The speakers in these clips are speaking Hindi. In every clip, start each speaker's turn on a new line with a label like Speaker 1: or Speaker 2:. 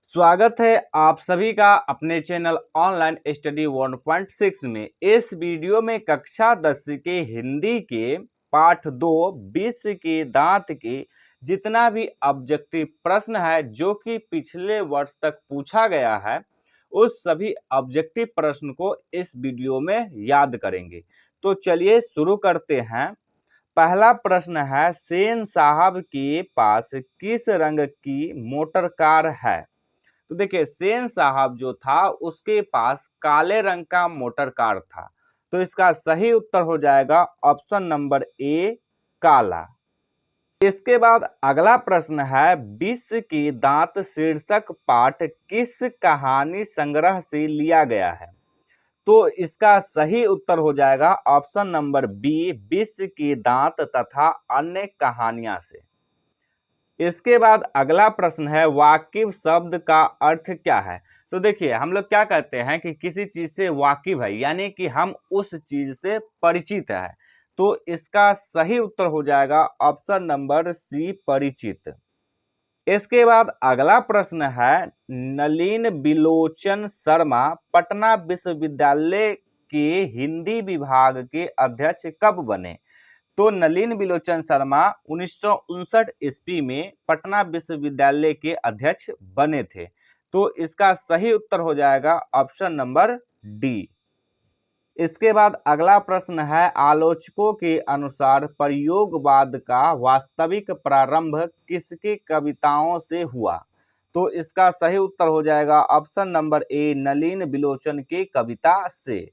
Speaker 1: स्वागत है आप सभी का अपने चैनल ऑनलाइन स्टडी 1.6 में। इस वीडियो में कक्षा 10 के हिंदी के पाठ 2 विश्व के दांत के जितना भी ऑब्जेक्टिव प्रश्न है जो कि पिछले वर्ष तक पूछा गया है, उस सभी ऑब्जेक्टिव प्रश्न को इस वीडियो में याद करेंगे। तो चलिए शुरू करते हैं। पहला प्रश्न है, सेन साहब के पास किस रंग की मोटर कार है? तो देखिए, सेन साहब जो था उसके पास काले रंग का मोटर कार था। तो इसका सही उत्तर हो जाएगा ऑप्शन नंबर ए, काला। इसके बाद अगला प्रश्न है, विश्व के दांत शीर्षक पाठ किस कहानी संग्रह से लिया गया है? तो इसका सही उत्तर हो जाएगा ऑप्शन नंबर बी, विश्व के दांत तथा अन्य कहानियां से। इसके बाद अगला प्रश्न है, वाकिफ शब्द का अर्थ क्या है? तो देखिए, हम लोग क्या कहते हैं कि किसी चीज से वाकिफ है, यानी कि हम उस चीज से परिचित है। तो इसका सही उत्तर हो जाएगा ऑप्शन नंबर सी, परिचित। इसके बाद अगला प्रश्न है, नलिन बिलोचन शर्मा पटना विश्वविद्यालय के हिंदी विभाग के अध्यक्ष कब बने? तो नलिन बिलोचन शर्मा 1959 ईस्वी में पटना विश्वविद्यालय के अध्यक्ष बने थे। तो इसका सही उत्तर हो जाएगा ऑप्शन नंबर डी। इसके बाद अगला प्रश्न है, आलोचकों के अनुसार प्रयोगवाद का वास्तविक प्रारंभ किसके कविताओं से हुआ? तो इसका सही उत्तर हो जाएगा ऑप्शन नंबर ए, नलिन बिलोचन के कविता से।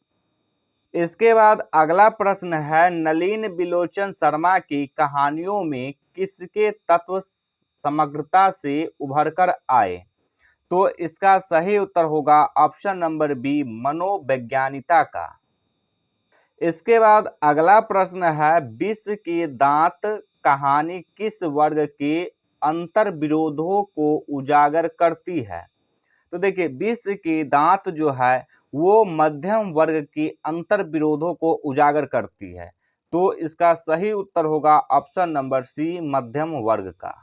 Speaker 1: इसके बाद अगला प्रश्न है, नलिन बिलोचन शर्मा की कहानियों में किसके तत्व समग्रता से उभरकर आए? तो इसका सही उत्तर होगा ऑप्शन नंबर बी, मनोवैज्ञानिकता का। इसके बाद अगला प्रश्न है, विश्व के दांत कहानी किस वर्ग के अंतर विरोधों को उजागर करती है? तो देखिए, विश्व के दांत जो है वो मध्यम वर्ग की अंतर विरोधों को उजागर करती है। तो इसका सही उत्तर होगा ऑप्शन नंबर सी, मध्यम वर्ग का।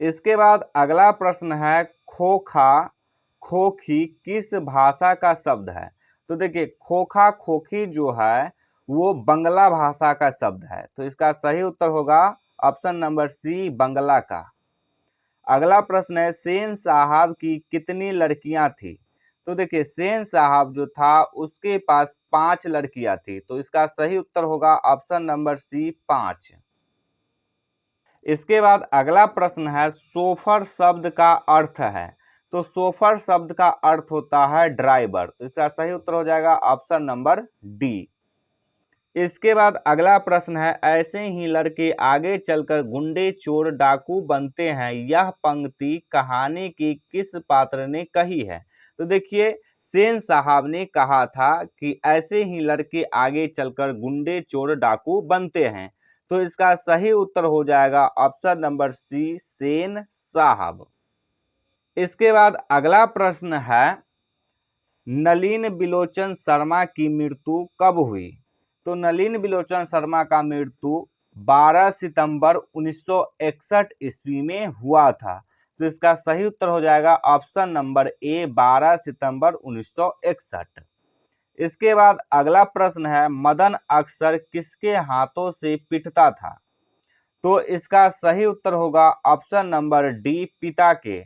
Speaker 1: इसके बाद अगला प्रश्न है, खोखा खोखी किस भाषा का शब्द है? तो देखिए, खोखा खोखी जो है वो बंगला भाषा का शब्द है। तो इसका सही उत्तर होगा ऑप्शन नंबर सी, बंगला का। अगला प्रश्न है, सेन साहब की कितनी लड़कियां थी? तो देखिए, सेन साहब जो था उसके पास 5 लड़कियां थी। तो इसका सही उत्तर होगा ऑप्शन नंबर सी, 5। इसके बाद अगला प्रश्न है, सोफर शब्द का अर्थ है? तो सोफर शब्द का अर्थ होता है ड्राइवर। तो इसका सही उत्तर हो जाएगा ऑप्शन नंबर डी। इसके बाद अगला प्रश्न है, ऐसे ही लड़के आगे चलकर गुंडे चोर डाकू बनते हैं, यह पंक्ति कहानी की किस पात्र ने कही है? तो देखिए, सेन साहब ने कहा था कि ऐसे ही लड़के आगे चलकर गुंडे चोर डाकू बनते हैं। तो इसका सही उत्तर हो जाएगा ऑप्शन नंबर सी, सेन साहब। इसके बाद अगला प्रश्न है, नलिन बिलोचन शर्मा की मृत्यु कब हुई? तो नलिन बिलोचन शर्मा का मृत्यु 12 सितंबर 1961 ईस्वी में हुआ था। तो इसका सही उत्तर हो जाएगा ऑप्शन नंबर ए, 12 सितंबर 1961। इसके बाद अगला प्रश्न है, मदन अक्सर किसके हाथों से पिटता था? तो इसका सही उत्तर होगा ऑप्शन नंबर डी, पिता के।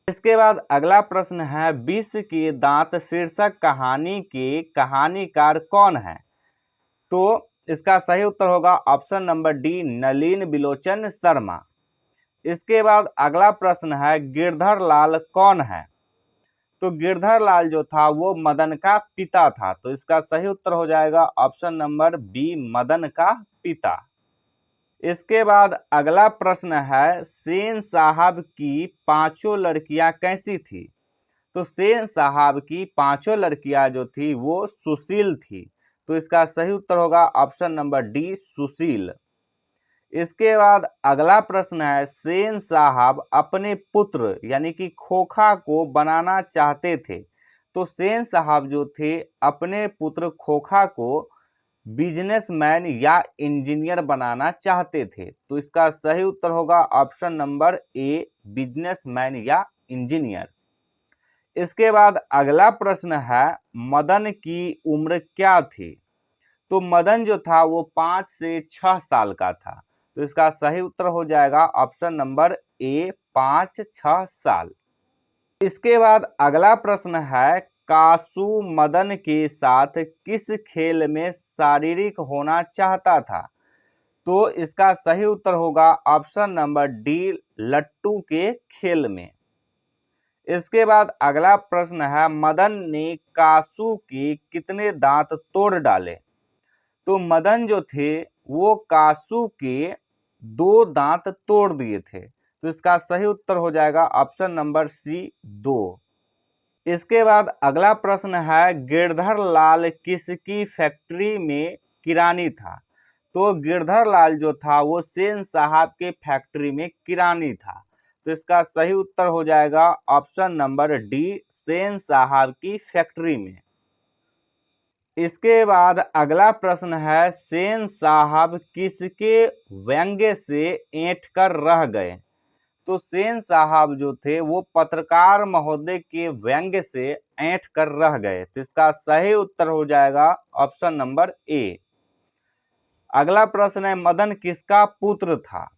Speaker 1: इसके बाद अगला प्रश्न है, विश्व के दांत शीर्षक कहानी के कहानीकार कौन है? तो इसका सही उत्तर होगा ऑप्शन नंबर डी, नलिन बिलोचन शर्मा। इसके बाद अगला प्रश्न है, गिरधर लाल कौन है? तो गिरधर लाल जो था वो मदन का पिता था। तो इसका सही उत्तर हो जाएगा ऑप्शन नंबर बी, मदन का पिता। इसके बाद अगला प्रश्न है, सेन साहब की 5 लड़कियां कैसी थी? तो सेन साहब की 5 लड़कियां जो थी वो सुशील थी। तो इसका सही उत्तर होगा ऑप्शन नंबर डी, सुशील। इसके बाद अगला प्रश्न है, सेन साहब अपने पुत्र यानी कि खोखा को बनाना चाहते थे। तो सेन साहब जो थे अपने पुत्र खोखा को बिजनेसमैन या इंजीनियर बनाना चाहते थे। तो इसका सही उत्तर होगा ऑप्शन नंबर ए, बिजनेसमैन या इंजीनियर। इसके बाद अगला प्रश्न है मदन की उम्र क्या थी। तो मदन जो था वो 5 से 6 साल का था। तो इसका सही उत्तर हो जाएगा ऑप्शन नंबर ए 5-6 साल। इसके बाद अगला प्रश्न है कासू मदन के साथ किस खेल में शारीरिक होना चाहता था। तो इसका सही उत्तर होगा ऑप्शन नंबर डी लट्टू के खेल में। इसके बाद अगला प्रश्न है मदन ने कासू के कितने दांत तोड़ डाले। तो मदन जो थे वो कासू के 2 दांत तोड़ दिए थे। तो इसका सही उत्तर हो जाएगा ऑप्शन नंबर सी 2। इसके बाद अगला प्रश्न है गिरधर लाल किसकी फैक्ट्री में किरानी था। तो गिरधर लाल जो था वो सेन साहब के फैक्ट्री में किरानी था। तो इसका सही उत्तर हो जाएगा ऑप्शन नंबर डी सेन साहब की फैक्ट्री में। इसके बाद अगला प्रश्न है सेन साहब किसके व्यंग्य से ऐंठ कर रह गए। तो सेन साहब जो थे वो पत्रकार महोदय के व्यंग्य से ऐंठ कर रह गए। तो इसका सही उत्तर हो जाएगा ऑप्शन नंबर ए। अगला प्रश्न है मदन किसका पुत्र था।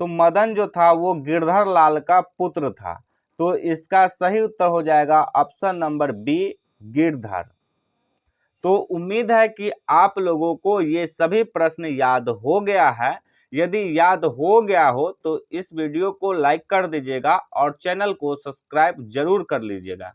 Speaker 1: तो मदन जो था वो गिरधर लाल का पुत्र था। तो इसका सही उत्तर हो जाएगा ऑप्शन नंबर बी गिरधर। तो उम्मीद है कि आप लोगों को ये सभी प्रश्न याद हो गया है। यदि याद हो गया हो तो इस वीडियो को लाइक कर दीजिएगा और चैनल को सब्सक्राइब जरूर कर लीजिएगा।